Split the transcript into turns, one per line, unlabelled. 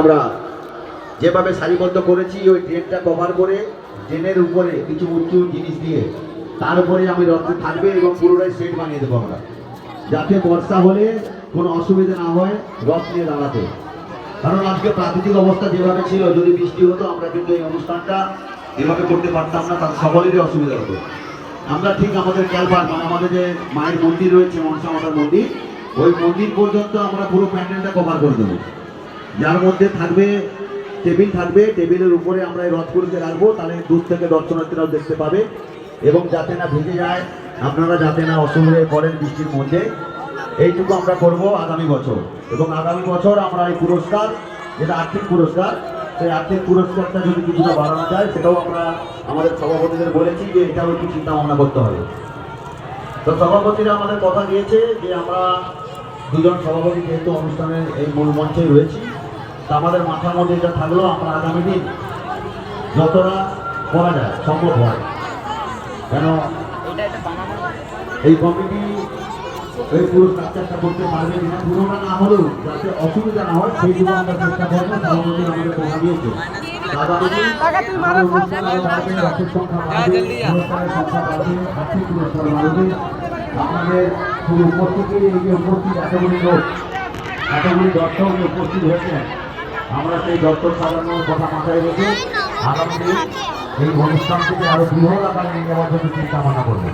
আমরা যেভাবে সারিবদ্ধ করেছি ওই ট্রেনটা কভার করে ট্রেনের উপরে কিছু উঁচু জিনিস দিয়ে তার উপরে আমি রথে থাকবে এবং পুরোটাই সেট বানিয়ে দেবো আমরা, যাতে বর্ষা হলে কোনো অসুবিধা না হয় রথ নিয়ে দাঁড়াতে। কারণ আজকে প্রাকৃতিক অবস্থা যেভাবে ছিল, যদি বৃষ্টি হতো আমরা কিন্তু এই অনুষ্ঠানটা এভাবে করতে পারতাম না, তার সকলেরই অসুবিধা হতো। আমরা ঠিক আমাদের ক্যালপার মানে আমাদের যে মায়ের মন্দির রয়েছে মনসা মাতার মন্দির, ওই মন্দির পর্যন্ত আমরা পুরো প্যান্ডেলটা কভার করে দেবো, যার মধ্যে থাকবে টেবিল থাকবে, টেবিলের উপরে আমরা এই রথগুলোকে রাখবো, তাহলে দূর থেকে দর্শনার্থীরাও দেখতে পাবে এবং যাতে না ভিজে যায়, আপনারা যাতে না অসুবিধায় পড়েন বৃষ্টির মধ্যে, এইটুকু আমরা করব আগামী বছর। এবং আগামী বছর আমরা এই পুরস্কার, যেটা আর্থিক পুরস্কার, সেই আর্থিক পুরস্কারটা যদি কিছুটা বাড়ানো যায় সেটাও আমরা আমাদের সভাপতিদের বলেছি যে এটাও একটু চিন্তা ভাবনা করতে হবে। তো সভাপতিরা আমাদের কথা দিয়েছে যে আমরা দুজন সভাপতি যেহেতু অনুষ্ঠানের এই মূল মঞ্চে রয়েছি, তা আমাদের মাথার মধ্যে এটা থাকলো আমরা আগামী দিন যতটা করা যায় সম্ভব হয়, কেন এই কমিটি এই পুরো স্ট্রাকচারটা করতে পারবে কিনা, পুরোটা না হলেও যাতে অসুবিধা না হয় সেই জন্য আমরা চেষ্টা করবো। সভাপতি আমাদের কথা দিয়েছে আগামী দিন অনুষ্ঠান আরো বাড়বে, রথের সংখ্যা বাড়বে, পুরস্কারের সংখ্যা বাড়বে, আর্থিক পুরস্কার বাড়বে। আপনাদের পুরো উপস্থিতি, এই যে উপস্থিত এতগুলি লোক, এতগুলি দর্শক উপস্থিত হয়েছে, আমরা সেই দর্শক সাজানোর কথা মাথায় রেখে আগামী দিন এই অনুষ্ঠানটিকে আরো বৃহৎ আকারে নিয়ে যাওয়ার জন্য চিন্তা ভাবনা করবো।